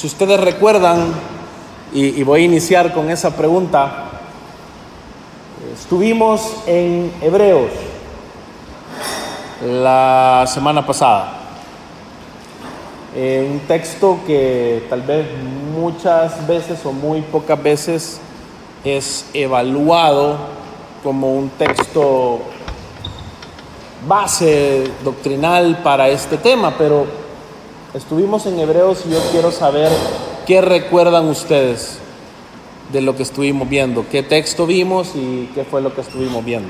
Si ustedes recuerdan, y voy a iniciar con esa pregunta, estuvimos en Hebreos la semana pasada. Un texto que tal vez muchas veces o muy pocas veces es evaluado como un texto base doctrinal para este tema, pero estuvimos en Hebreos y yo quiero saber qué recuerdan ustedes de lo que estuvimos viendo, qué texto vimos y qué fue lo que estuvimos viendo.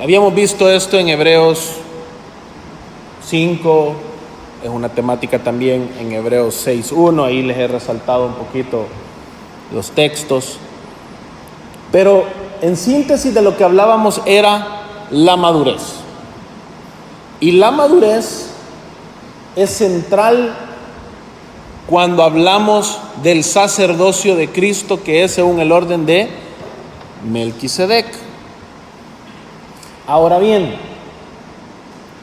Habíamos visto esto en Hebreos 5, es una temática también en Hebreos 6.1, ahí les he resaltado un poquito los textos, pero en síntesis de lo que hablábamos era la madurez. Y la madurez es central cuando hablamos del sacerdocio de Cristo, que es según el orden de Melquisedec. Ahora bien,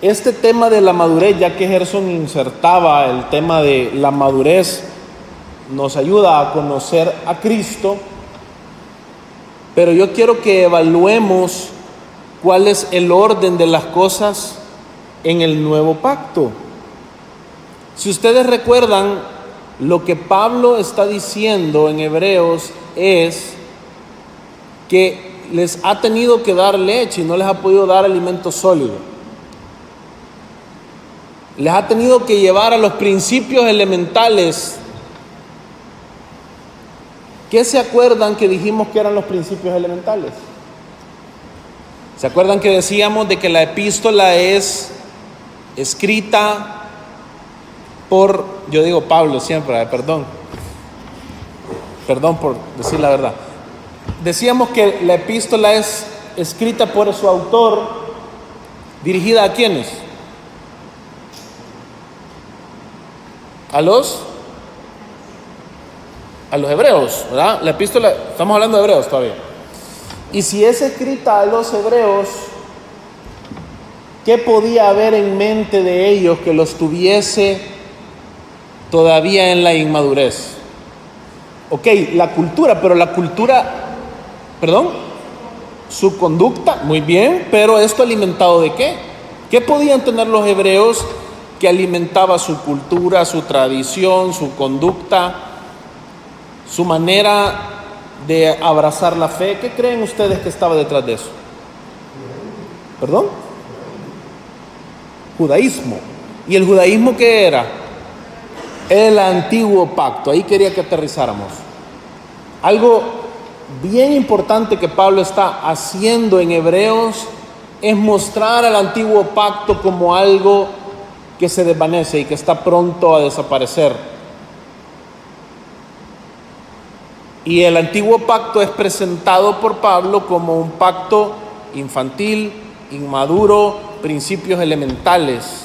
este tema de la madurez, ya que Gerson insertaba el tema de la madurez, nos ayuda a conocer a Cristo, pero yo quiero que evaluemos cuál es el orden de las cosas en el nuevo pacto. Si ustedes recuerdan, lo que Pablo está diciendo en Hebreos es que les ha tenido que dar leche y no les ha podido dar alimento sólido. Les ha tenido que llevar a los principios elementales. ¿Qué se acuerdan que dijimos que eran los principios elementales? ¿Se acuerdan que decíamos de que la epístola es escrita por, yo digo Pablo siempre, perdón por decir la verdad. Decíamos que la epístola es escrita por su autor, dirigida ¿a quiénes? A los hebreos, ¿verdad? La epístola, estamos hablando de hebreos todavía. Y si es escrita a los hebreos, ¿qué podía haber en mente de ellos que los tuviese todavía en la inmadurez? Ok, la cultura, pero la cultura, su conducta, muy bien, pero esto alimentado ¿de qué? ¿Qué podían tener los hebreos que alimentaba su cultura, su tradición, su conducta, su manera de abrazar la fe? ¿Qué creen ustedes que estaba detrás de eso? ¿Perdón? Judaísmo. ¿Y el judaísmo qué era? El antiguo pacto. Ahí quería que aterrizáramos. Algo bien importante que Pablo está haciendo en Hebreos es mostrar al antiguo pacto como algo que se desvanece y que está pronto a desaparecer. Y el antiguo pacto es presentado por Pablo como un pacto infantil, inmaduro, principios elementales.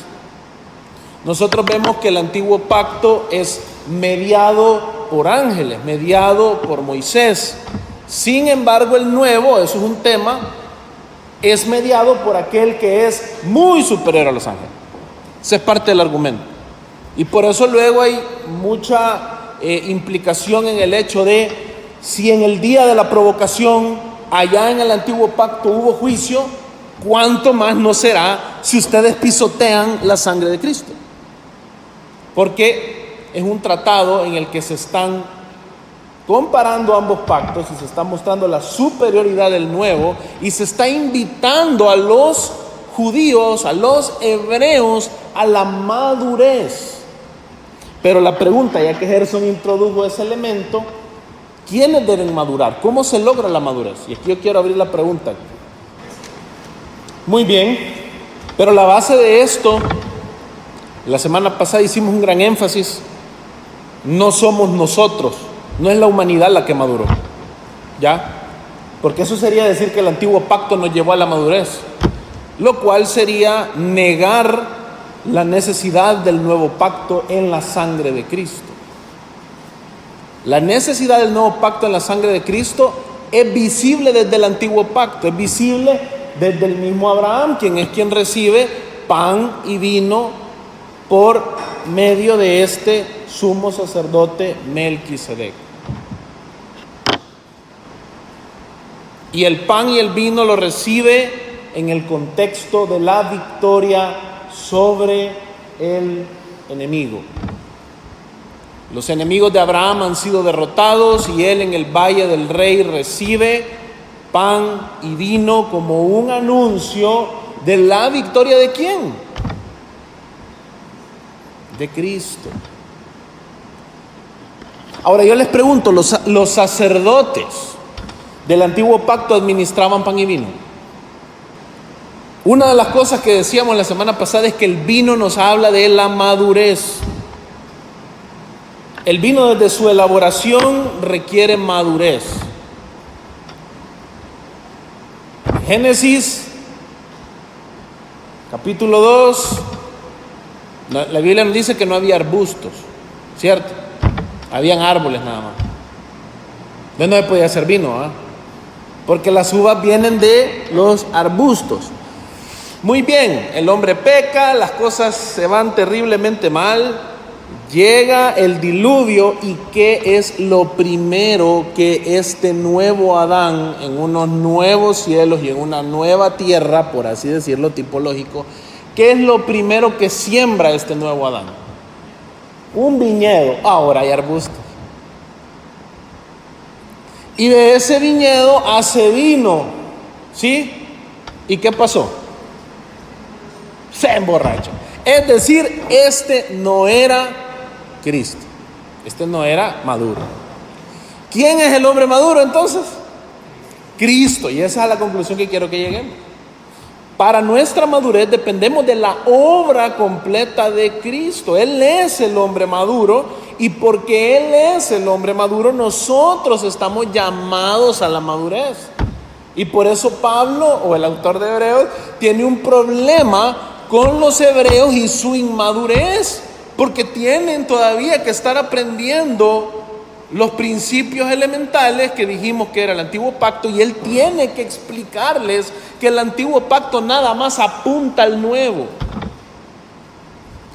Nosotros vemos que el antiguo pacto es mediado por ángeles, mediado por Moisés. Sin embargo, el nuevo, eso es un tema, es mediado por aquel que es muy superior a los ángeles. Ese es parte del argumento. Y por eso luego hay mucha implicación en el hecho de si en el día de la provocación allá en el antiguo pacto hubo juicio, ¿cuánto más no será si ustedes pisotean la sangre de Cristo? Porque es un tratado en el que se están comparando ambos pactos y se está mostrando la superioridad del nuevo y se está invitando a los judíos, a los hebreos, a la madurez. Pero la pregunta, ya que Gerson introdujo ese elemento, ¿quiénes deben madurar? ¿Cómo se logra la madurez? Y aquí yo quiero abrir la pregunta. Muy bien, pero la base de esto, la semana pasada hicimos un gran énfasis, no somos nosotros, no es la humanidad la que maduró, ¿ya? Porque eso sería decir que el antiguo pacto nos llevó a la madurez, lo cual sería negar la necesidad del nuevo pacto en la sangre de Cristo. La necesidad del nuevo pacto en la sangre de Cristo es visible desde el antiguo pacto, es visible desde el mismo Abraham, quien recibe pan y vino por medio de este sumo sacerdote Melquisedec. Y el pan y el vino lo recibe en el contexto de la victoria sobre el enemigo. Los enemigos de Abraham han sido derrotados y él en el Valle del Rey recibe pan y vino como un anuncio de la victoria ¿de quién? De Cristo. Ahora yo les pregunto, ¿los sacerdotes del antiguo pacto administraban pan y vino? Una de las cosas que decíamos la semana pasada es que el vino nos habla de la madurez. El vino desde su elaboración requiere madurez. Génesis capítulo 2, la Biblia nos dice que no había arbustos, ¿cierto? Habían árboles nada más. Entonces no se podía hacer vino, porque las uvas vienen de los arbustos. Muy bien, el hombre peca, las cosas se van terriblemente mal, llega el diluvio y ¿qué es lo primero que este nuevo Adán en unos nuevos cielos y en una nueva tierra, por así decirlo, tipológico, qué es lo primero que siembra este nuevo Adán? Un viñedo. Ahora hay arbustos. Y de ese viñedo hace vino, ¿sí? ¿Y qué pasó? Se emborracha. Es decir, este no era Cristo. Este no era maduro. ¿Quién es el hombre maduro entonces? Cristo. Y esa es la conclusión que quiero que lleguemos. Para nuestra madurez dependemos de la obra completa de Cristo. Él es el hombre maduro y porque Él es el hombre maduro, nosotros estamos llamados a la madurez. Y por eso Pablo, o el autor de Hebreos, tiene un problema con los hebreos y su inmadurez, porque tienen todavía que estar aprendiendo los principios elementales que dijimos que era el antiguo pacto, y él tiene que explicarles que el antiguo pacto nada más apunta al nuevo,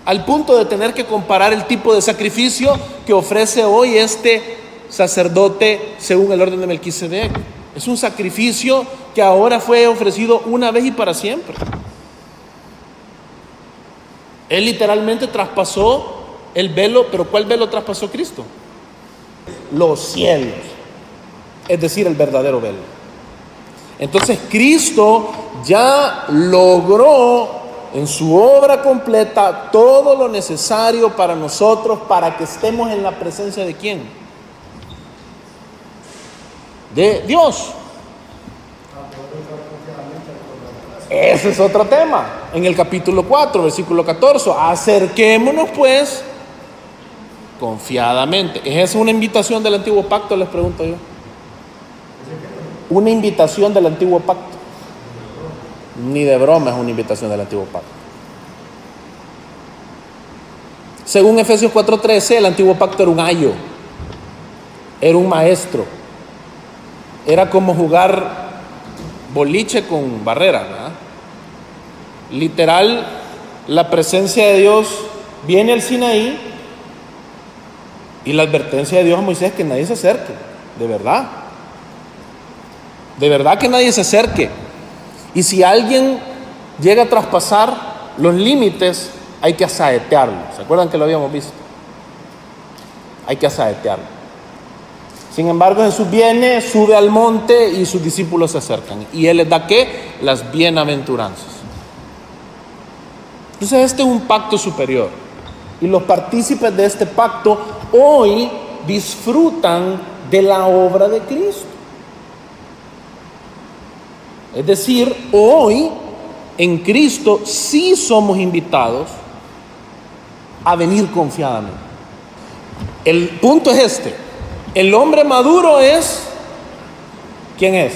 al punto de tener que comparar el tipo de sacrificio que ofrece hoy este sacerdote según el orden de Melquisedec. Es un sacrificio que ahora fue ofrecido una vez y para siempre. Él literalmente traspasó el velo, pero ¿cuál velo traspasó Cristo? Los cielos, es decir, el verdadero velo. Entonces Cristo ya logró en su obra completa todo lo necesario para nosotros, para que estemos en la presencia de ¿quién? De Dios. Ese es otro tema. En el capítulo 4, versículo 14, acerquémonos pues confiadamente. ¿Es esa una invitación del antiguo pacto? Les pregunto yo. Una invitación del antiguo pacto. Ni de broma es una invitación del antiguo pacto. Según Efesios 4:13, el antiguo pacto era un ayo, era un maestro, era como jugar boliche con barrera, ¿verdad? Literal, la presencia de Dios viene al Sinaí y la advertencia de Dios a Moisés que nadie se acerque, de verdad que nadie se acerque. Y si alguien llega a traspasar los límites, hay que asaetearlo. ¿Se acuerdan que lo habíamos visto? Hay que asaetearlo. Sin embargo, Jesús viene, sube al monte y sus discípulos se acercan. ¿Y Él les da qué? Las bienaventuranzas. Entonces este es un pacto superior. Y los partícipes de este pacto hoy disfrutan de la obra de Cristo. Es decir, hoy en Cristo sí somos invitados a venir confiadamente. El punto es este. El hombre maduro es, ¿quién es?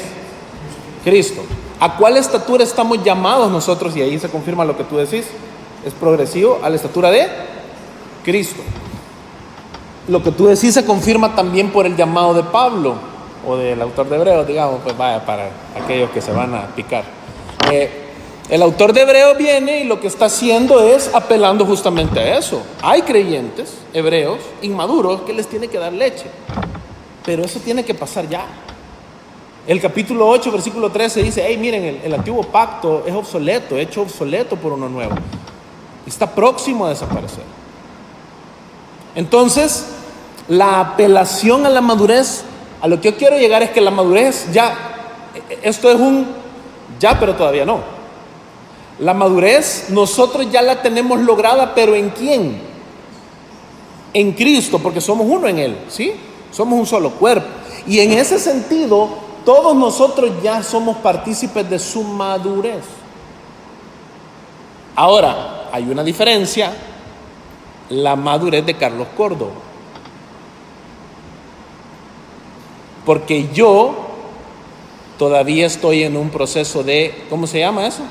Cristo. ¿A cuál estatura estamos llamados nosotros? Y ahí se confirma lo que tú decís. Es progresivo a la estatura de Cristo. Lo que tú decís se confirma también por el llamado de Pablo o del autor de Hebreos, digamos, pues vaya, para aquellos que se van a picar. El autor de Hebreos viene y lo que está haciendo es apelando justamente a eso. Hay creyentes, hebreos, inmaduros, que les tiene que dar leche. Pero eso tiene que pasar ya. El capítulo 8, versículo 13 dice, hey, miren, el antiguo pacto es obsoleto, hecho obsoleto por uno nuevo. Está próximo a desaparecer. Entonces, la apelación a la madurez, a lo que yo quiero llegar es que la madurez ya, esto es un ya, pero todavía no. La madurez nosotros ya la tenemos lograda, pero ¿en quién? En Cristo, porque somos uno en Él, ¿sí? Somos un solo cuerpo. Y en ese sentido, todos nosotros ya somos partícipes de su madurez. Ahora, hay una diferencia, la madurez de Carlos Córdoba. Porque yo todavía estoy en un proceso de, ¿cómo se llama eso?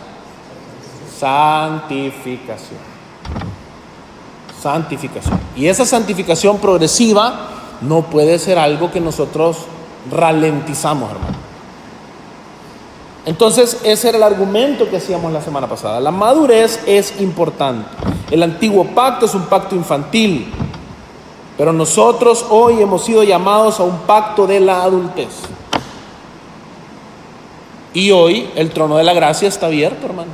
Santificación. Santificación. Y esa santificación progresiva no puede ser algo que nosotros ralentizamos, hermano. Entonces, ese era el argumento que hacíamos la semana pasada. La madurez es importante. El antiguo pacto es un pacto infantil, pero nosotros hoy hemos sido llamados a un pacto de la adultez. Y hoy el trono de la gracia está abierto, hermano.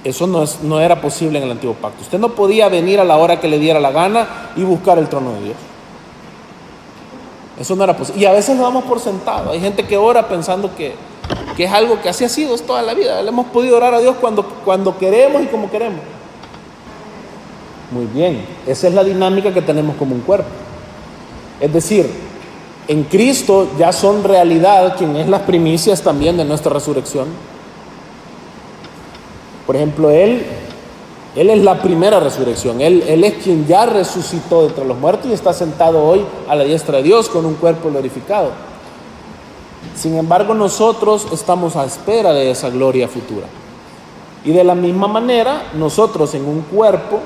Eso no era posible en el antiguo pacto. Usted no podía venir a la hora que le diera la gana y buscar el trono de Dios. Eso no era posible. Y a veces lo damos por sentado. Hay gente que ora pensando que es algo que así ha sido toda la vida. Le hemos podido orar a Dios cuando queremos y como queremos. Muy bien. Esa es la dinámica que tenemos como un cuerpo. Es decir, en Cristo ya son realidad quien es las primicias también de nuestra resurrección. Por ejemplo, Él es la primera resurrección. Él es quien ya resucitó de entre los muertos y está sentado hoy a la diestra de Dios con un cuerpo glorificado. Sin embargo, nosotros estamos a espera de esa gloria futura. Y de la misma manera, nosotros en un cuerpo,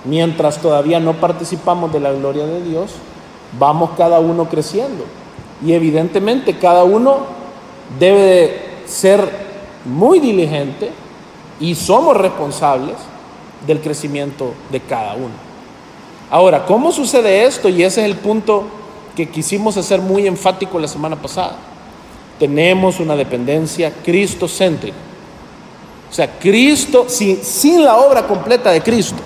mientras todavía no participamos de la gloria de Dios, vamos cada uno creciendo. Y evidentemente cada uno debe de ser muy diligente y somos responsables del crecimiento de cada uno. Ahora, ¿cómo sucede esto? Y ese es el punto que quisimos hacer muy enfático la semana pasada. Tenemos una dependencia cristocéntrica. O sea, Cristo, sin la obra completa de Cristo,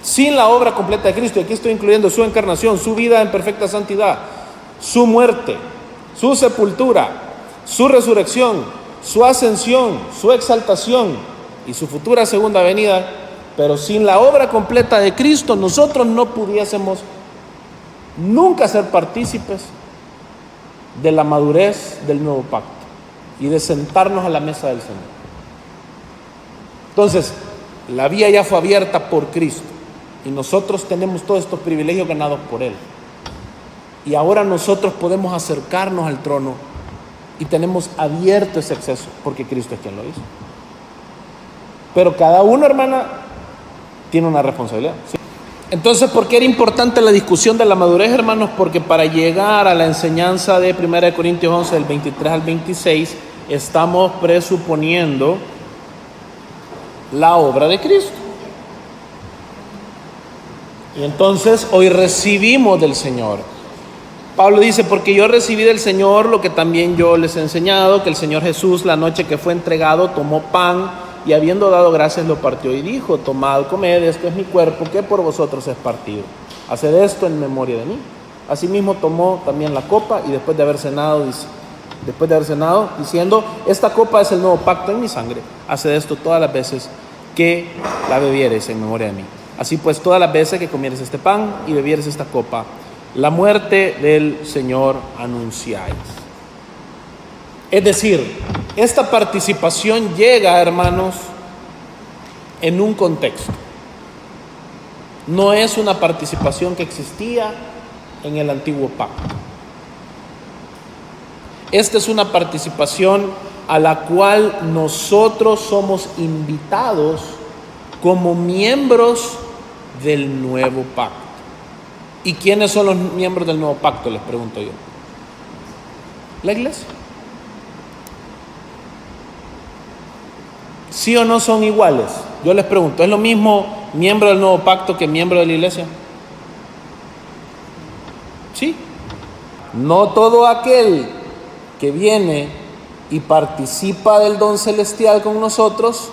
sin la obra completa de Cristo, y aquí estoy incluyendo su encarnación, su vida en perfecta santidad, su muerte, su sepultura, su resurrección, su ascensión, su exaltación y su futura segunda venida, pero sin la obra completa de Cristo, nosotros no pudiésemos nunca ser partícipes de la madurez del nuevo pacto y de sentarnos a la mesa del Señor. Entonces, la vía ya fue abierta por Cristo y nosotros tenemos todos estos privilegios ganados por Él. Y ahora nosotros podemos acercarnos al trono y tenemos abierto ese acceso porque Cristo es quien lo hizo. Pero cada uno, hermana, tiene una responsabilidad, ¿sí? Entonces, ¿por qué era importante la discusión de la madurez, hermanos? Porque para llegar a la enseñanza de 1 Corintios 11, del 23 al 26, estamos presuponiendo la obra de Cristo. Y entonces, hoy recibimos del Señor. Pablo dice, porque yo recibí del Señor lo que también yo les he enseñado, que el Señor Jesús, la noche que fue entregado, tomó pan y habiendo dado gracias lo partió y dijo, tomad, comed, esto es mi cuerpo que por vosotros es partido. Haced esto en memoria de mí. Asimismo tomó también la copa y después de haber cenado, diciendo, esta copa es el nuevo pacto en mi sangre. Haced esto todas las veces que la bebiereis en memoria de mí. Así pues, todas las veces que comieres este pan y bebieres esta copa, la muerte del Señor anunciáis. Es decir, esta participación llega, hermanos, en un contexto. No es una participación que existía en el antiguo pacto. Esta es una participación a la cual nosotros somos invitados como miembros del nuevo pacto. ¿Y quiénes son los miembros del nuevo pacto? Les pregunto yo. La iglesia. ¿Sí o no son iguales? Yo les pregunto, ¿es lo mismo miembro del nuevo pacto que miembro de la iglesia? Sí. No todo aquel que viene y participa del don celestial con nosotros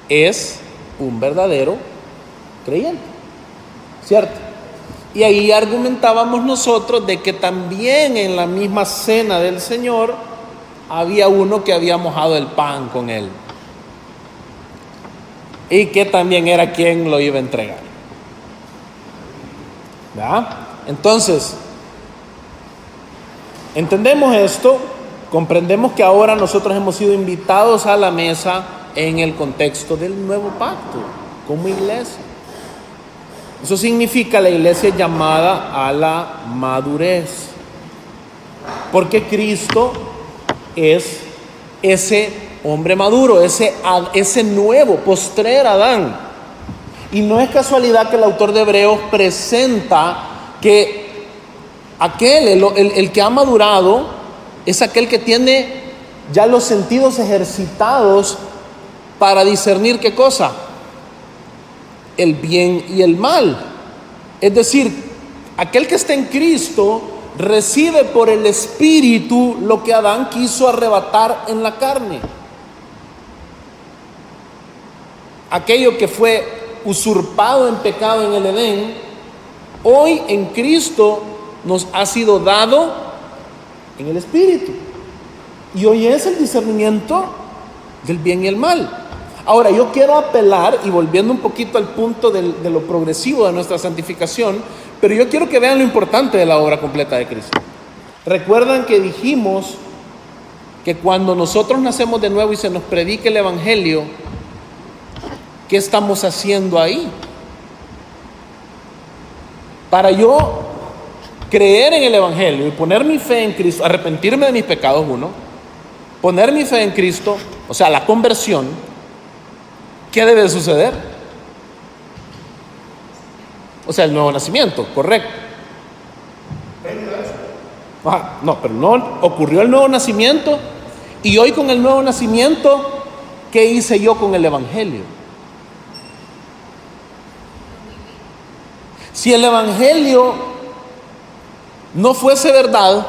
es un verdadero creyente, ¿cierto? Y ahí argumentábamos nosotros de que también en la misma cena del Señor había uno que había mojado el pan con él y que también era quien lo iba a entregar, ¿verdad? Entonces, entendemos esto, comprendemos que ahora nosotros hemos sido invitados a la mesa en el contexto del nuevo pacto, como iglesia. Eso significa la iglesia llamada a la madurez, porque Cristo es ese hombre maduro, ese nuevo, postrer Adán. Y no es casualidad que el autor de Hebreos presenta que el que ha madurado es aquel que tiene ya los sentidos ejercitados para discernir ¿qué cosa? El bien y el mal. Es decir, aquel que está en Cristo recibe por el Espíritu lo que Adán quiso arrebatar en la carne. Aquello que fue usurpado en pecado en el Edén, hoy en Cristo nos ha sido dado en el Espíritu. Y hoy es el discernimiento del bien y el mal. Ahora, yo quiero apelar, y volviendo un poquito al punto de lo progresivo de nuestra santificación, pero yo quiero que vean lo importante de la obra completa de Cristo. Recuerdan que dijimos que cuando nosotros nacemos de nuevo y se nos predica el Evangelio, ¿qué estamos haciendo ahí? Para yo creer en el Evangelio y poner mi fe en Cristo, arrepentirme de mis pecados, poner mi fe en Cristo, o sea, la conversión, ¿qué debe suceder? O sea, el nuevo nacimiento, correcto. No, pero no ocurrió el nuevo nacimiento. Y hoy con el nuevo nacimiento, ¿qué hice yo con el Evangelio? Si el Evangelio no fuese verdad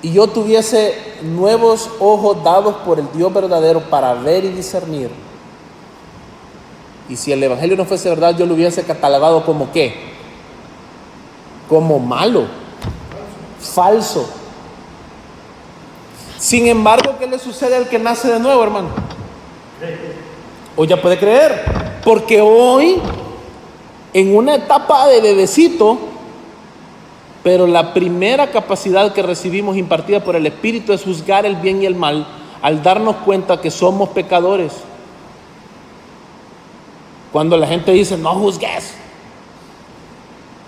y yo tuviese nuevos ojos dados por el Dios verdadero para ver y discernir, y si el Evangelio no fuese verdad, yo lo hubiese catalogado como ¿qué? Como malo, falso. Sin embargo, ¿qué le sucede al que nace de nuevo, hermano? Hoy ya puede creer, porque hoy, en una etapa de bebecito, pero la primera capacidad que recibimos impartida por el Espíritu es juzgar el bien y el mal, al darnos cuenta que somos pecadores. Cuando la gente dice, no juzgues,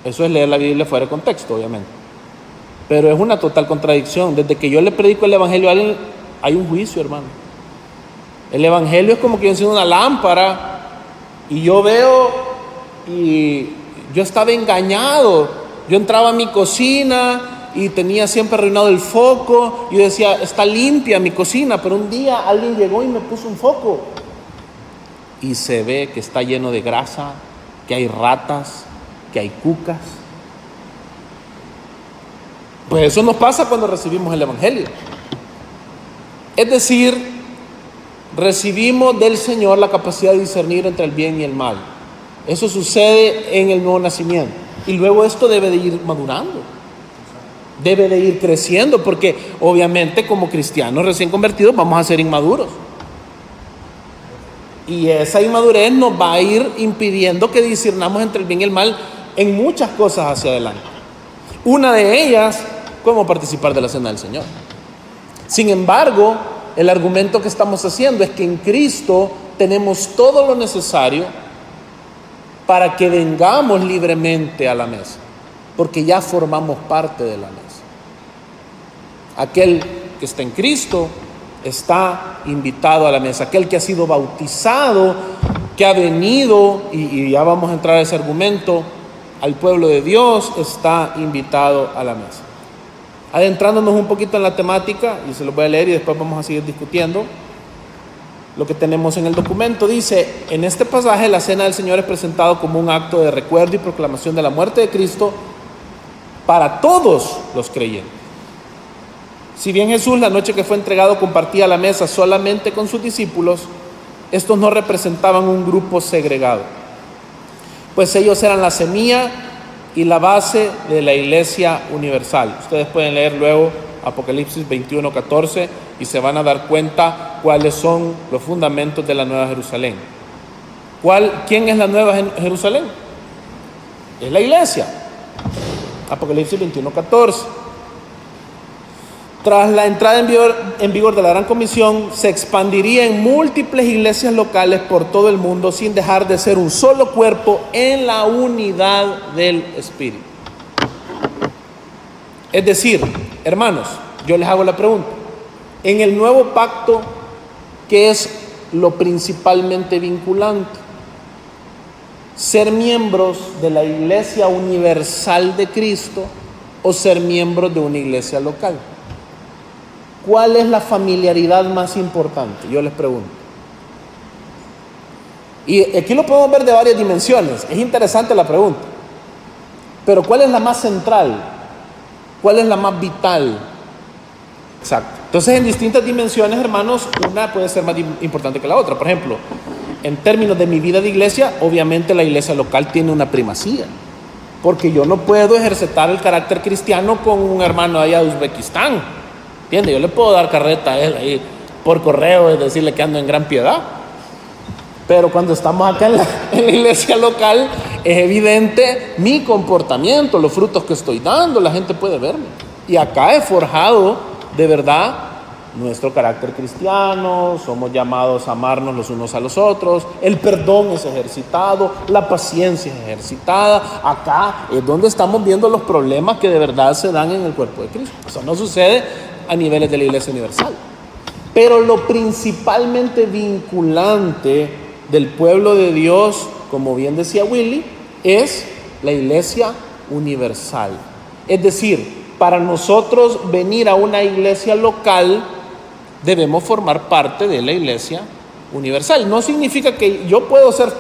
eso es leer la Biblia fuera de contexto, obviamente. Pero es una total contradicción. Desde que yo le predico el Evangelio a alguien, hay un juicio, hermano. El Evangelio es como que yo enciendo una lámpara y yo veo, y yo estaba engañado. Yo entraba a mi cocina y tenía siempre arruinado el foco. Yo decía, está limpia mi cocina, pero un día alguien llegó y me puso un foco y se ve que está lleno de grasa, que hay ratas, que hay cucas. Pues eso nos pasa cuando recibimos el Evangelio. Es decir, recibimos del Señor la capacidad de discernir entre el bien y el mal. Eso sucede en el nuevo nacimiento. Y luego esto debe de ir madurando, debe de ir creciendo, porque obviamente como cristianos recién convertidos vamos a ser inmaduros. Y esa inmadurez nos va a ir impidiendo que discernamos entre el bien y el mal en muchas cosas hacia adelante. Una de ellas, cómo participar de la cena del Señor. Sin embargo, el argumento que estamos haciendo es que en Cristo tenemos todo lo necesario para que vengamos libremente a la mesa, porque ya formamos parte de la mesa. Aquel que está en Cristo está invitado a la mesa. Aquel que ha sido bautizado, que ha venido, y ya vamos a entrar a ese argumento, al pueblo de Dios, está invitado a la mesa. Adentrándonos un poquito en la temática, y se los voy a leer y después vamos a seguir discutiendo. lo que tenemos en el documento. Dice, en este pasaje la cena del Señor es presentado como un acto de recuerdo y proclamación de la muerte de Cristo para todos los creyentes. Si bien Jesús la noche que fue entregado compartía la mesa solamente con sus discípulos, estos no representaban un grupo segregado, pues ellos eran la semilla y la base de la iglesia universal. Ustedes pueden leer luego Apocalipsis 21:14 y se van a dar cuenta cuáles son los fundamentos de la Nueva Jerusalén. ¿Quién es la Nueva Jerusalén? Es la iglesia. Apocalipsis 21:14. Tras la entrada en vigor de la Gran Comisión, se expandiría en múltiples iglesias locales por todo el mundo sin dejar de ser un solo cuerpo en la unidad del Espíritu. Es decir, hermanos, yo les hago la pregunta. En el nuevo pacto, ¿qué es lo principalmente vinculante? ¿Ser miembros de la iglesia universal de Cristo o ser miembros de una iglesia local? ¿Cuál es la familiaridad más importante? Yo les pregunto. Y aquí lo podemos ver de varias dimensiones. Es interesante la pregunta. Pero ¿cuál es la más central? ¿Cuál es la más vital? Exacto. Entonces, en distintas dimensiones, hermanos, una puede ser más importante que la otra. Por ejemplo, en términos de mi vida de iglesia, obviamente la iglesia local tiene una primacía. Porque yo no puedo ejercitar el carácter cristiano con un hermano allá de Uzbekistán. ¿Entiende? Yo le puedo dar carreta a él ahí por correo y decirle que ando en gran piedad. Pero cuando estamos acá en la iglesia local, es evidente mi comportamiento, los frutos que estoy dando, la gente puede verme. Y acá he forjado de verdad nuestro carácter cristiano, somos llamados a amarnos los unos a los otros, el perdón es ejercitado, la paciencia es ejercitada. Acá es donde estamos viendo los problemas que de verdad se dan en el cuerpo de Cristo. Eso no sucede a niveles de la iglesia universal. Pero lo principalmente vinculante del pueblo de Dios, como bien decía Willy, es la iglesia universal. Es decir, para nosotros venir a una iglesia local, debemos formar parte de la iglesia universal. No significa que yo puedo ser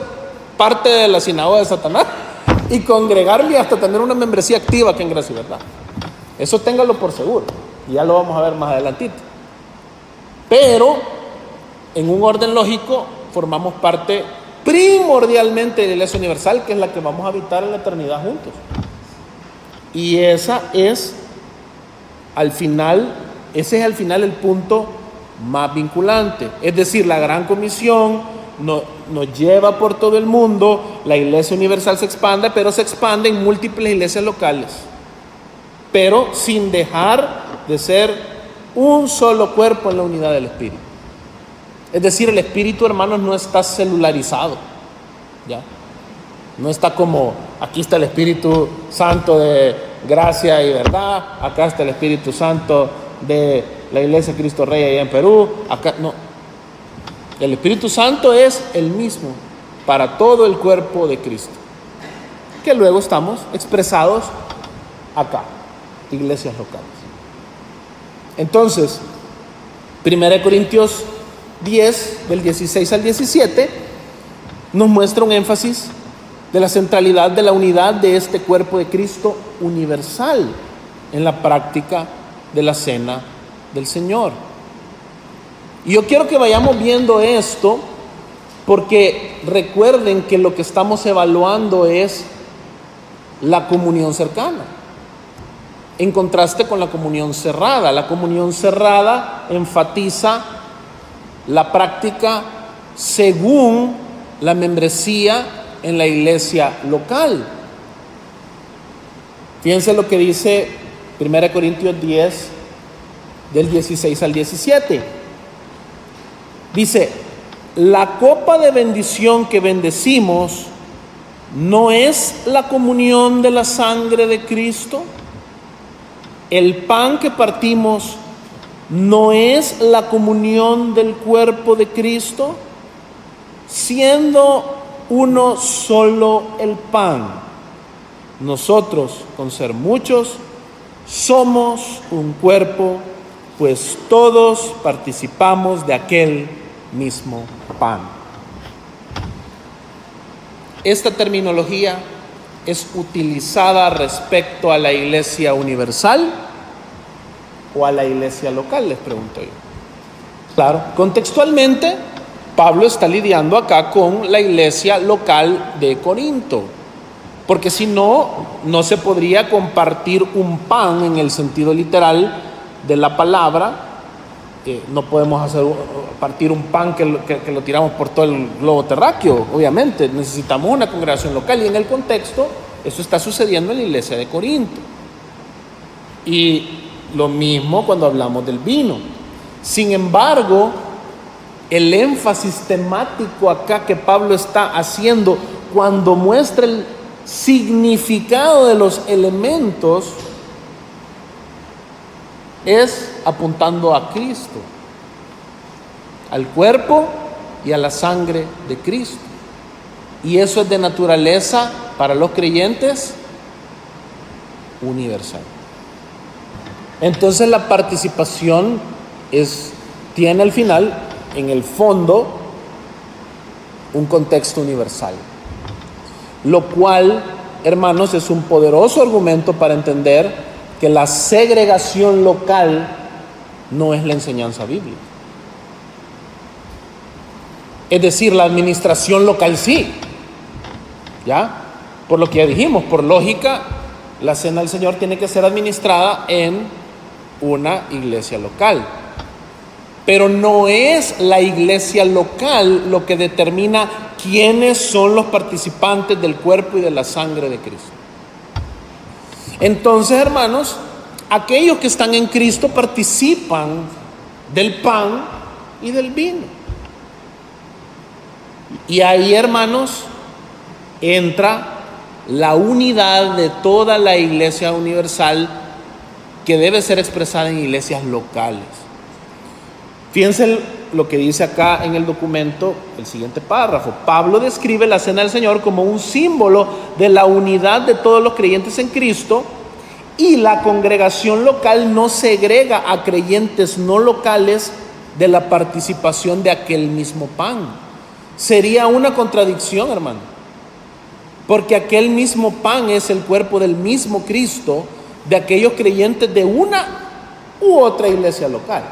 parte de la sinagoga de Satanás y congregarme hasta tener una membresía activa aquí en Gracia y Verdad. Eso téngalo por seguro. Y ya lo vamos a ver más adelantito. Pero, en un orden lógico, formamos parte primordialmente de la iglesia universal, que es la que vamos a habitar en la eternidad juntos. Y ese es al final el punto más vinculante. Es decir, la Gran Comisión nos lleva por todo el mundo, la iglesia universal se expande, pero se expande en múltiples iglesias locales. Pero sin dejar de ser un solo cuerpo en la unidad del Espíritu. Es decir, el Espíritu, hermanos, no está celularizado, ¿ya? No está como, aquí está el Espíritu Santo de gracia y verdad, acá está el Espíritu Santo de la Iglesia Cristo Rey allá en Perú, acá no. El Espíritu Santo es el mismo para todo el cuerpo de Cristo, que luego estamos expresados acá, iglesias locales. Entonces, 1 Corintios 10, del 16 al 17, nos muestra un énfasis de la centralidad de la unidad de este cuerpo de Cristo universal en la práctica de la cena del Señor. Y yo quiero que vayamos viendo esto, porque recuerden que lo que estamos evaluando es la comunión cercana, en contraste con la comunión cerrada. La comunión cerrada enfatiza la práctica según la membresía en la iglesia local. Fíjense lo que dice 1 Corintios 10, del 16 al 17. Dice: la copa de bendición que bendecimos no es la comunión de la sangre de Cristo. El pan que partimos no es la comunión del cuerpo de Cristo. Siendo uno solo el pan, nosotros, con ser muchos, somos un cuerpo, pues todos participamos de aquel mismo pan. Esta terminología es utilizada respecto a la iglesia universal o a la iglesia local, les pregunto yo. Claro, contextualmente, Pablo está lidiando acá con la iglesia local de Corinto, porque si no, no se podría compartir un pan en el sentido literal de la palabra. No podemos partir un pan que lo tiramos por todo el globo terráqueo, obviamente. Necesitamos una congregación local, y en el contexto, eso está sucediendo en la iglesia de Corinto. Y lo mismo cuando hablamos del vino. Sin embargo, el énfasis temático acá que Pablo está haciendo cuando muestra el significado de los elementos es apuntando a Cristo, al cuerpo y a la sangre de Cristo. Y eso es de naturaleza, para los creyentes, universal. Entonces la participación tiene al final, en el fondo, un contexto universal. Lo cual, hermanos, es un poderoso argumento para entender que la segregación local no es la enseñanza bíblica. Es decir, la administración local sí, ¿ya? Por lo que ya dijimos, por lógica, la cena del Señor tiene que ser administrada en una iglesia local. Pero no es la iglesia local lo que determina quiénes son los participantes del cuerpo y de la sangre de Cristo. Entonces, hermanos, aquellos que están en Cristo participan del pan y del vino. Y ahí, hermanos, entra la unidad de toda la iglesia universal, que debe ser expresada en iglesias locales. Fíjense lo que dice acá en el documento, el siguiente párrafo. Pablo describe la cena del Señor como un símbolo de la unidad de todos los creyentes en Cristo, y la congregación local no segrega a creyentes no locales de la participación de aquel mismo pan. Sería una contradicción, hermano, porque aquel mismo pan es el cuerpo del mismo Cristo de aquellos creyentes de una u otra iglesia local.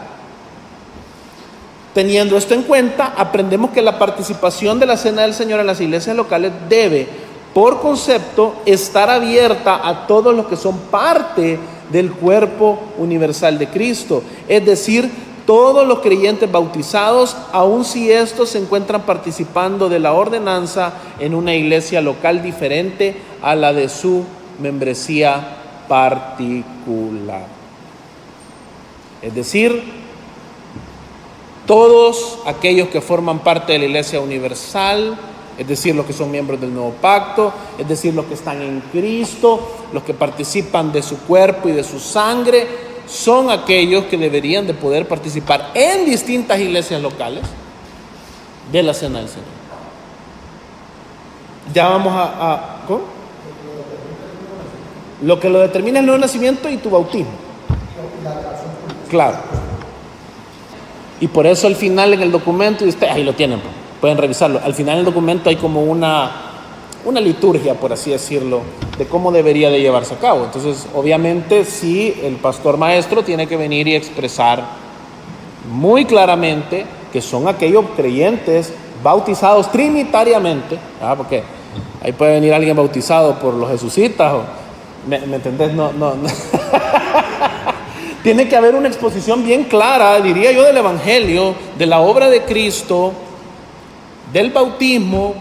Teniendo esto en cuenta, aprendemos que la participación de la cena del Señor en las iglesias locales debe, por concepto, estar abierta a todos los que son parte del cuerpo universal de Cristo. Es decir, todos los creyentes bautizados, aun si estos se encuentran participando de la ordenanza en una iglesia local diferente a la de su membresía particular. Es decir, todos aquellos que forman parte de la iglesia universal, es decir, los que son miembros del nuevo pacto, es decir, los que están en Cristo, los que participan de su cuerpo y de su sangre, son aquellos que deberían de poder participar en distintas iglesias locales de la cena del Señor. Ya vamos ¿cómo? Lo que lo determina es el nuevo nacimiento y tu bautismo. Claro. Y por eso al final en el documento, y ustedes ahí lo tienen, pueden revisarlo. Al final del documento hay como una liturgia, por así decirlo, de cómo debería de llevarse a cabo. Entonces, obviamente, sí, el pastor maestro tiene que venir y expresar muy claramente que son aquellos creyentes bautizados trinitariamente, porque ahí puede venir alguien bautizado por los jesucitas, ¿me entendés? No. Tiene que haber una exposición bien clara, diría yo, del evangelio, de la obra de Cristo, del bautismo,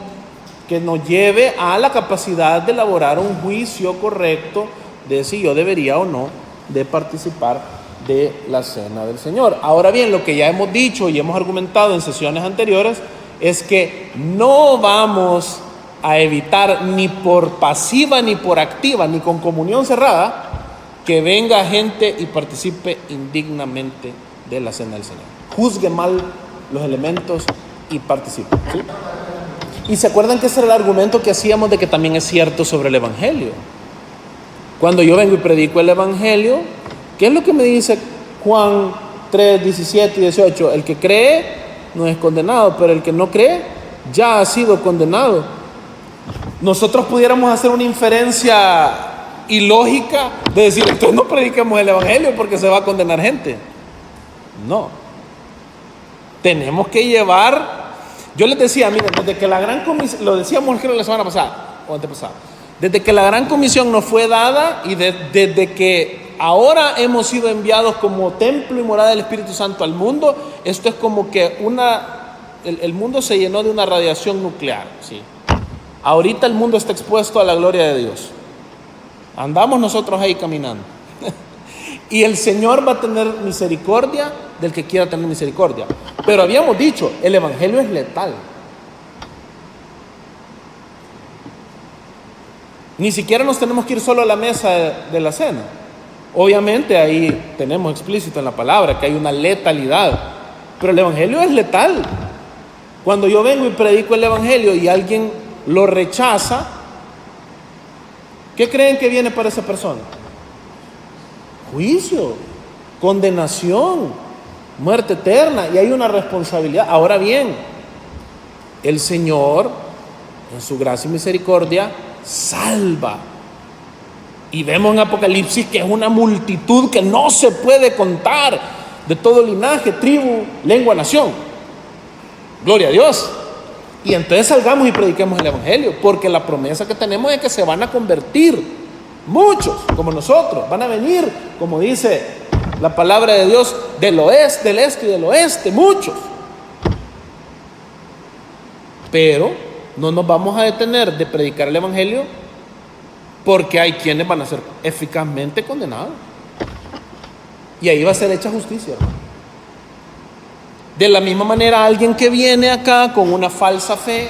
que nos lleve a la capacidad de elaborar un juicio correcto de si yo debería o no de participar de la cena del Señor. Ahora bien, lo que ya hemos dicho y hemos argumentado en sesiones anteriores es que no vamos a evitar ni por pasiva ni por activa, ni con comunión cerrada, que venga gente y participe indignamente de la cena del Señor. Juzgue mal los elementos y participe, ¿sí? Y se acuerdan que ese era el argumento que hacíamos de que también es cierto sobre el evangelio. Cuando yo vengo y predico el evangelio, ¿qué es lo que me dice Juan 3, 17 y 18? El que cree no es condenado, pero el que no cree ya ha sido condenado. Nosotros pudiéramos hacer una inferencia ilógica de decir, entonces no prediquemos el evangelio porque se va a condenar gente. No. Tenemos que llevar, yo les decía, miren, desde que la gran comisión, lo decíamos creo la semana pasada o antepasada, desde que la gran comisión nos fue dada y desde que ahora hemos sido enviados como templo y morada del Espíritu Santo al mundo, esto es como que el mundo se llenó de una radiación nuclear, ¿sí? Ahorita el mundo está expuesto a la gloria de Dios. Andamos nosotros ahí caminando. Y el Señor va a tener misericordia del que quiera tener misericordia. Pero habíamos dicho, el evangelio es letal. Ni siquiera nos tenemos que ir solo a la mesa de la cena. Obviamente ahí tenemos explícito en la palabra que hay una letalidad. Pero el evangelio es letal. Cuando yo vengo y predico el evangelio y alguien lo rechaza, ¿qué creen que viene para esa persona? Juicio, condenación, muerte eterna, y hay una responsabilidad. Ahora bien, el Señor, en su gracia y misericordia, salva. Y vemos en Apocalipsis que es una multitud que no se puede contar, de todo linaje, tribu, lengua, nación. Gloria a Dios. Y entonces salgamos y prediquemos el evangelio, porque la promesa que tenemos es que se van a convertir muchos, como nosotros, van a venir, como dice la palabra de Dios, del oeste, del este y del oeste, muchos. Pero no nos vamos a detener de predicar el evangelio, porque hay quienes van a ser eficazmente condenados. Y ahí va a ser hecha justicia, hermano. De la misma manera, alguien que viene acá con una falsa fe,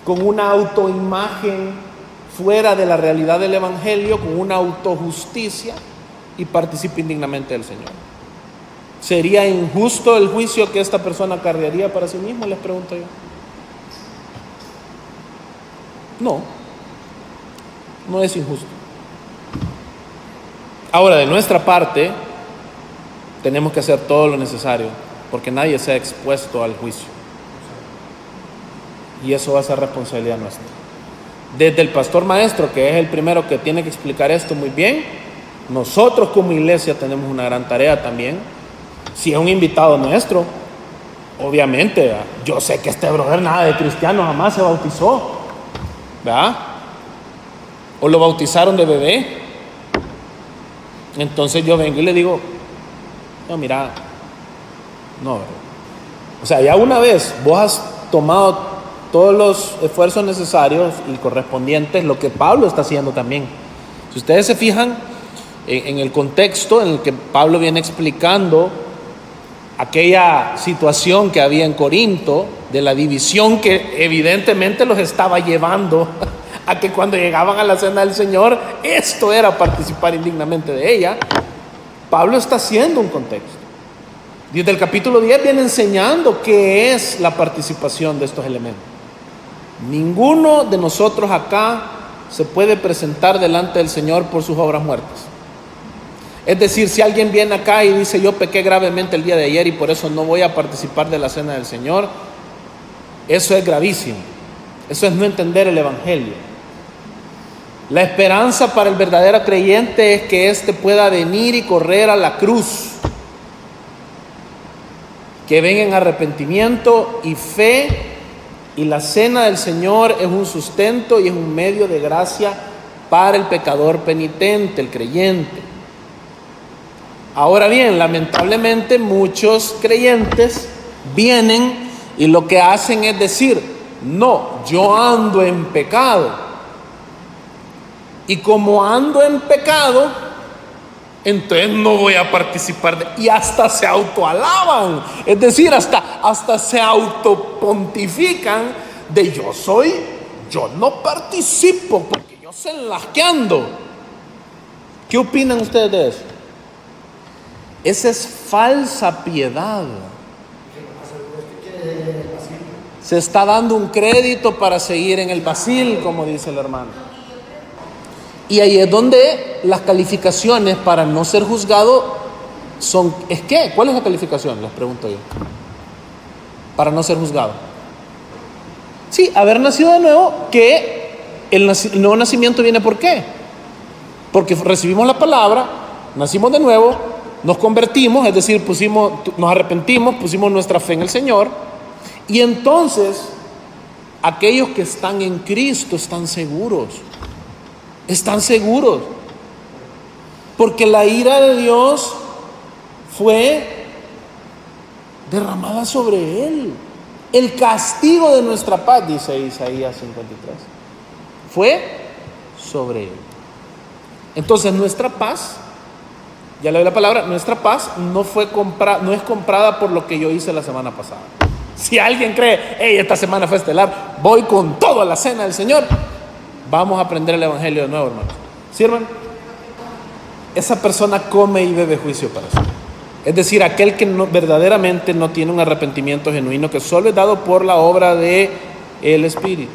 con una autoimagen fuera de la realidad del evangelio, con una autojusticia, y participa indignamente del Señor, ¿sería injusto el juicio que esta persona cargaría para sí mismo? Les pregunto yo. No es injusto. Ahora, de nuestra parte, tenemos que hacer todo lo necesario porque nadie sea expuesto al juicio, y eso va a ser responsabilidad nuestra. Desde el pastor maestro, que es el primero que tiene que explicar esto muy bien, nosotros como iglesia tenemos una gran tarea también. Si es un invitado nuestro, obviamente, yo sé que este brother nada de cristiano, jamás se bautizó, ¿verdad? O lo bautizaron de bebé. Entonces yo vengo y le digo, no, mira, no, o sea, ya una vez vos has tomado todos los esfuerzos necesarios y correspondientes, lo que Pablo está haciendo también. Si ustedes se fijan en el contexto en el que Pablo viene explicando aquella situación que había en Corinto, de la división que evidentemente los estaba llevando a que cuando llegaban a la cena del Señor, esto era participar indignamente de ella. Pablo está haciendo un contexto. Desde el capítulo 10 viene enseñando qué es la participación de estos elementos. Ninguno de nosotros acá se puede presentar delante del Señor por sus obras muertas. Es decir, si alguien viene acá y dice, yo pequé gravemente el día de ayer y por eso no voy a participar de la cena del Señor, eso es gravísimo. Eso es no entender el evangelio. La esperanza para el verdadero creyente es que éste pueda venir y correr a la cruz, que venga en arrepentimiento y fe, y la cena del Señor es un sustento y es un medio de gracia para el pecador penitente, el creyente. Ahora bien, lamentablemente muchos creyentes vienen y lo que hacen es decir, no, yo ando en pecado. Y como ando en pecado, entonces no voy a participar y hasta se autoalaban, es decir, hasta se autopontifican de yo no participo porque yo sé en las que ando. ¿Qué opinan ustedes de eso? Esa es falsa piedad. Se está dando un crédito para seguir en el vacil, como dice el hermano. Y ahí es donde las calificaciones para no ser juzgado son, ¿es qué? ¿Cuál es la calificación? Les pregunto yo. para no ser juzgado. Sí, haber nacido de nuevo, que el nuevo nacimiento viene ¿por qué? Porque recibimos la palabra, nacimos de nuevo, nos convertimos, es decir, nos arrepentimos, pusimos nuestra fe en el Señor, y entonces aquellos que están en Cristo están seguros, porque la ira de Dios fue derramada sobre Él. El castigo de nuestra paz, dice Isaías 53, fue sobre Él. Entonces nuestra paz, ya leí la palabra, nuestra paz no es comprada por lo que yo hice la semana pasada. Si alguien cree, hey, esta semana fue estelar, voy con todo a la cena del Señor, vamos a aprender el Evangelio de nuevo, hermanos. ¿Sí, hermano? Esa persona come y bebe juicio para sí. Es decir, aquel que verdaderamente no tiene un arrepentimiento genuino, que solo es dado por la obra del Espíritu.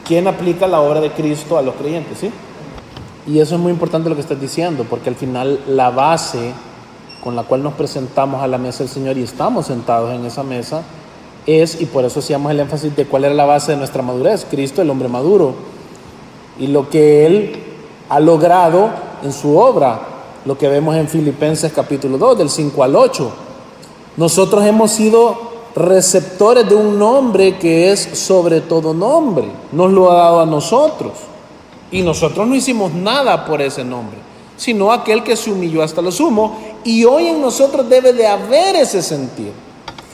¿Quién aplica la obra de Cristo a los creyentes? ¿Sí? Y eso es muy importante lo que estás diciendo, porque al final la base con la cual nos presentamos a la mesa del Señor y estamos sentados en esa mesa y por eso hacíamos el énfasis de cuál era la base de nuestra madurez: Cristo, el hombre maduro, y lo que Él ha logrado en su obra, lo que vemos en Filipenses capítulo 2, del 5 al 8. Nosotros hemos sido receptores de un nombre que es sobre todo nombre, nos lo ha dado a nosotros, y nosotros no hicimos nada por ese nombre, sino aquel que se humilló hasta lo sumo, y hoy en nosotros debe de haber ese sentir.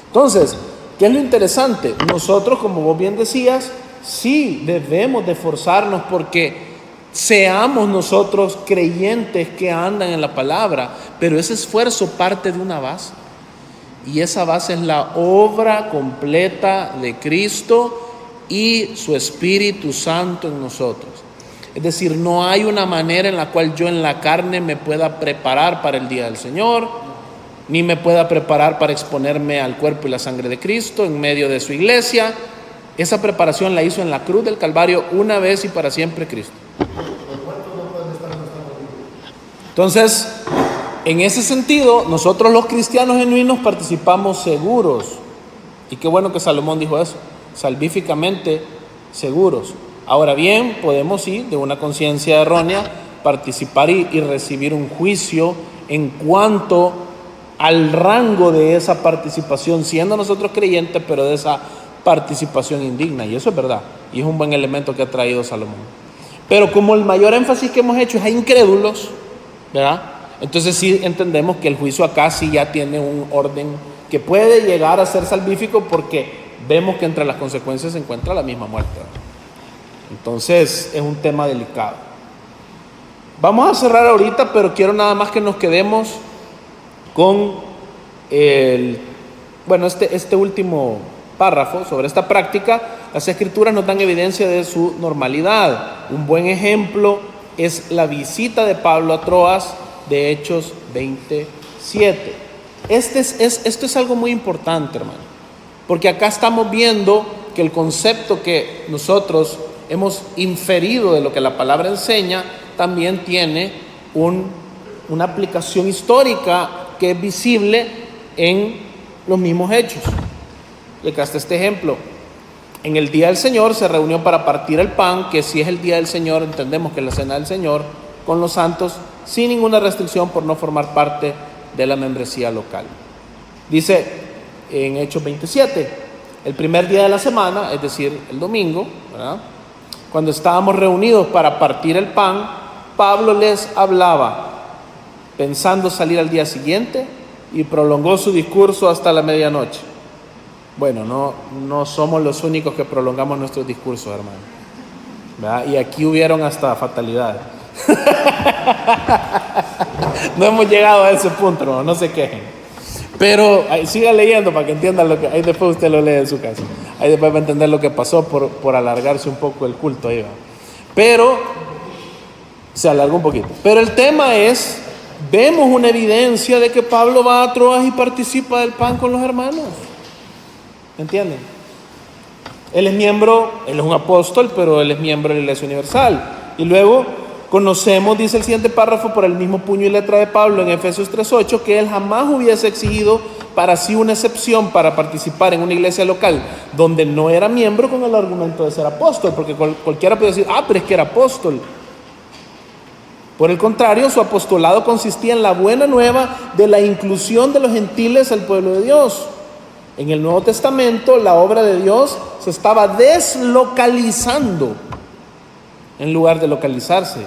Entonces, ¿qué es lo interesante? Nosotros, como vos bien decías, sí debemos de esforzarnos porque seamos nosotros creyentes que andan en la palabra, pero ese esfuerzo parte de una base, y esa base es la obra completa de Cristo y su Espíritu Santo en nosotros. Es decir, no hay una manera en la cual yo en la carne me pueda preparar para el día del Señor, ni me pueda preparar para exponerme al cuerpo y la sangre de Cristo en medio de su iglesia. Esa preparación la hizo en la cruz del Calvario una vez y para siempre Cristo. Entonces, en ese sentido, nosotros los cristianos genuinos participamos seguros. Y qué bueno que Salomón dijo eso, salvíficamente seguros. Ahora bien, podemos sí, de una conciencia errónea, participar y recibir un juicio en cuanto al rango de esa participación, siendo nosotros creyentes, pero de esa participación indigna. Y eso es verdad, y es un buen elemento que ha traído Salomón. Pero como el mayor énfasis que hemos hecho es a incrédulos, ¿verdad? Entonces sí entendemos que el juicio acá sí ya tiene un orden que puede llegar a ser salvífico, porque vemos que entre las consecuencias se encuentra la misma muerte, ¿verdad? Entonces es un tema delicado. Vamos a cerrar ahorita, pero quiero nada más que nos quedemos con este último párrafo sobre esta práctica. Las Escrituras nos dan evidencia de su normalidad. Un buen ejemplo es la visita de Pablo a Troas de Hechos 27. Esto es algo muy importante, hermano, porque acá estamos viendo que el concepto que nosotros hemos inferido de lo que la palabra enseña también tiene una aplicación histórica que es visible en los mismos hechos. Y acá está este ejemplo. En el día del Señor se reunió para partir el pan, que si es el día del Señor, entendemos que es la cena del Señor, con los santos, sin ninguna restricción por no formar parte de la membresía local. Dice en Hechos 27, el primer día de la semana, es decir, el domingo, ¿verdad?, cuando estábamos reunidos para partir el pan, Pablo les hablaba, pensando salir al día siguiente, y prolongó su discurso hasta la medianoche. Bueno, no somos los únicos que prolongamos nuestros discursos, hermano, ¿verdad? Y aquí hubieron hasta fatalidades. No hemos llegado a ese punto, no se quejen. Pero siga leyendo para que entiendan lo que... Ahí después usted lo lee en su casa. Ahí después va a entender lo que pasó por alargarse un poco el culto ahí, ¿va? Pero se alargó un poquito. Pero el tema es, vemos una evidencia de que Pablo va a Troas y participa del pan con los hermanos. ¿Entienden? Él es un apóstol, pero él es miembro de la Iglesia Universal. Y luego conocemos, dice el siguiente párrafo, por el mismo puño y letra de Pablo en Efesios 3:8, que él jamás hubiese exigido para sí una excepción para participar en una iglesia local donde no era miembro con el argumento de ser apóstol, porque cualquiera puede decir, pero es que era apóstol. Por el contrario, su apostolado consistía en la buena nueva de la inclusión de los gentiles al pueblo de Dios. En el Nuevo Testamento, la obra de Dios se estaba deslocalizando en lugar de localizarse.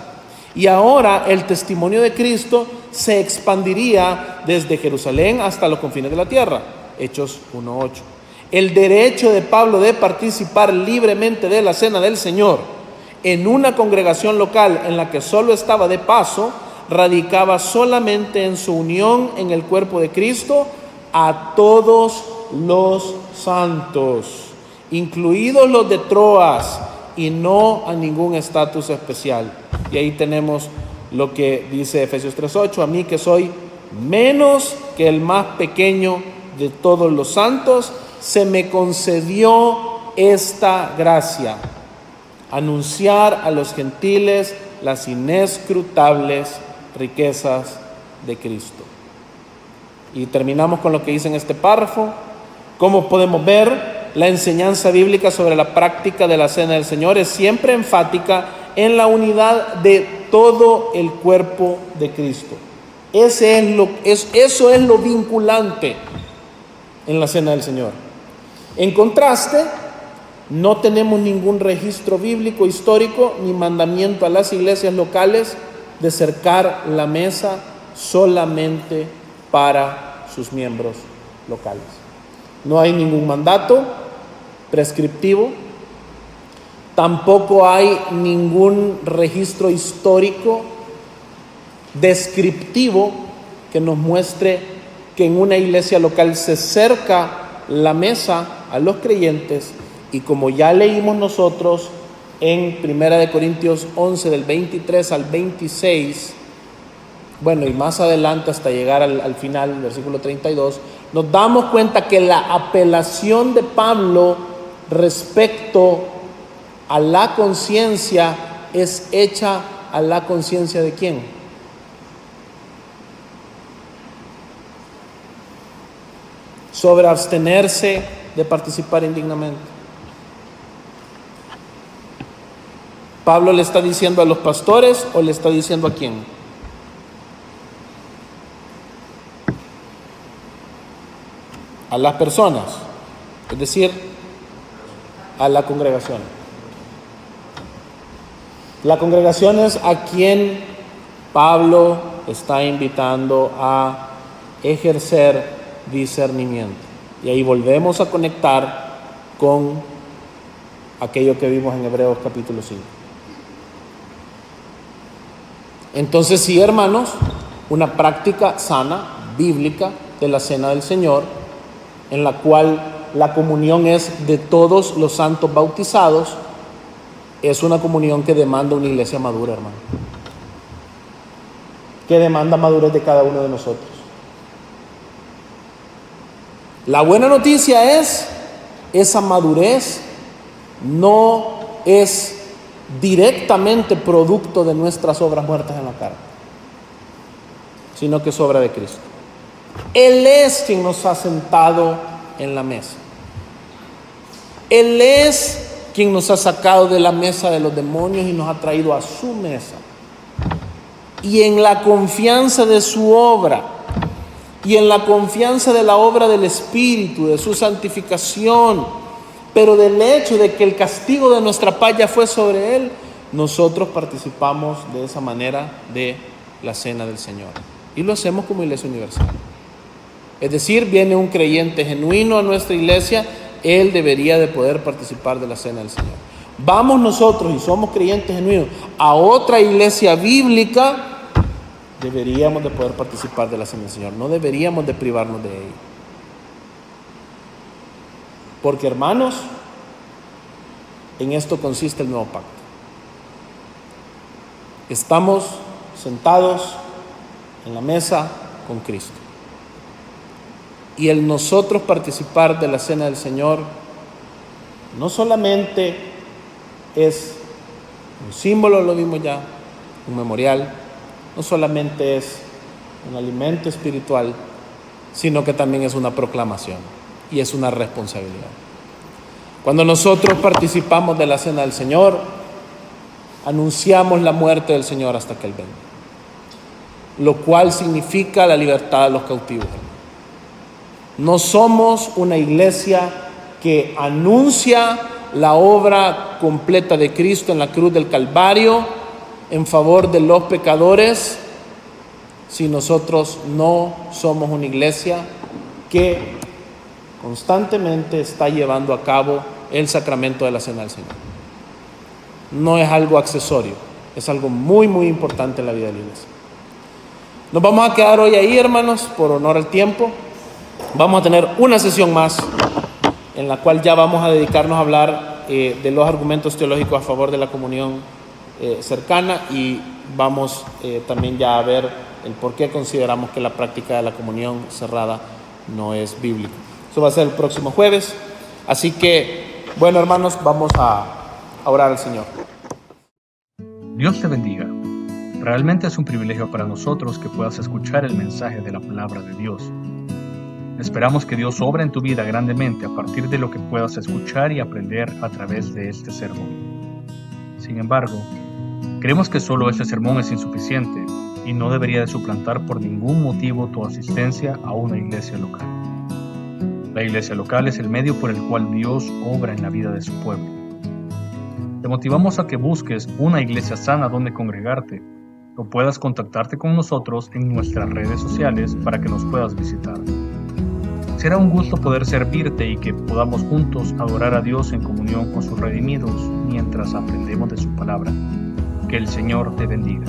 Y ahora el testimonio de Cristo se expandiría desde Jerusalén hasta los confines de la tierra. Hechos 1:8. El derecho de Pablo de participar libremente de la cena del Señor en una congregación local en la que solo estaba de paso, radicaba solamente en su unión en el cuerpo de Cristo a todos los santos, incluidos los de Troas, y no a ningún estatus especial. Y ahí tenemos lo que dice Efesios 3:8, a mí que soy menos que el más pequeño de todos los santos, se me concedió esta gracia: anunciar a los gentiles las inescrutables riquezas de Cristo. Y terminamos con lo que dice en este párrafo. Como podemos ver, la enseñanza bíblica sobre la práctica de la cena del Señor es siempre enfática en la unidad de todo el cuerpo de Cristo. Eso es lo vinculante en la cena del Señor. En contraste, no tenemos ningún registro bíblico histórico ni mandamiento a las iglesias locales de cercar la mesa solamente para sus miembros locales. No hay ningún mandato prescriptivo, tampoco hay ningún registro histórico descriptivo que nos muestre que en una iglesia local se cerca la mesa a los creyentes. Y como ya leímos nosotros en 1 Corintios 11 del 23 al 26, y más adelante hasta llegar al final, el versículo 32, nos damos cuenta que la apelación de Pablo respecto a la conciencia es hecha a la conciencia ¿de quién? Sobre abstenerse de participar indignamente. ¿Pablo le está diciendo a los pastores o le está diciendo a quién? A las personas, es decir, a la congregación. La congregación es a quien Pablo está invitando a ejercer discernimiento. Y ahí volvemos a conectar con aquello que vimos en Hebreos capítulo 5. Entonces sí, hermanos, una práctica sana, bíblica, de la cena del Señor, en la cual la comunión es de todos los santos bautizados, es una comunión que demanda una iglesia madura, hermano, que demanda madurez de cada uno de nosotros. La buena noticia es, esa madurez no es directamente producto de nuestras obras muertas en la carne, sino que es obra de Cristo. Él es quien nos ha sentado en la mesa. Él es quien nos ha sacado de la mesa de los demonios y nos ha traído a su mesa. Y en la confianza de su obra y en la confianza de la obra del Espíritu, de su santificación, pero del hecho de que el castigo de nuestra paz ya fue sobre Él, nosotros participamos de esa manera de la cena del Señor. Y lo hacemos como Iglesia Universal. Es decir, viene un creyente genuino a nuestra iglesia, él debería de poder participar de la cena del Señor. Vamos nosotros y somos creyentes genuinos a otra iglesia bíblica, deberíamos de poder participar de la cena del Señor. No deberíamos de privarnos de ello. Porque, hermanos, en esto consiste el nuevo pacto. Estamos sentados en la mesa con Cristo. Y el nosotros participar de la cena del Señor no solamente es un símbolo, lo vimos ya, un memorial, no solamente es un alimento espiritual, sino que también es una proclamación y es una responsabilidad. Cuando nosotros participamos de la cena del Señor, anunciamos la muerte del Señor hasta que Él venga, lo cual significa la libertad de los cautivos. No somos una iglesia que anuncia la obra completa de Cristo en la cruz del Calvario en favor de los pecadores, si nosotros no somos una iglesia que constantemente está llevando a cabo el sacramento de la cena del Señor. No es algo accesorio, es algo muy, muy importante en la vida de la iglesia. Nos vamos a quedar hoy ahí, hermanos, por honor al tiempo. Vamos a tener una sesión más en la cual ya vamos a dedicarnos a hablar de los argumentos teológicos a favor de la comunión cercana, y vamos también ya a ver el por qué consideramos que la práctica de la comunión cerrada no es bíblica. Eso va a ser el próximo jueves. Así que, bueno, hermanos, vamos a orar al Señor. Dios te bendiga. Realmente es un privilegio para nosotros que puedas escuchar el mensaje de la palabra de Dios. Esperamos que Dios obre en tu vida grandemente a partir de lo que puedas escuchar y aprender a través de este sermón. Sin embargo, creemos que solo este sermón es insuficiente y no debería de suplantar por ningún motivo tu asistencia a una iglesia local. La iglesia local es el medio por el cual Dios obra en la vida de su pueblo. Te motivamos a que busques una iglesia sana donde congregarte, o puedas contactarte con nosotros en nuestras redes sociales para que nos puedas visitar. Será un gusto poder servirte y que podamos juntos adorar a Dios en comunión con sus redimidos mientras aprendemos de su palabra. Que el Señor te bendiga.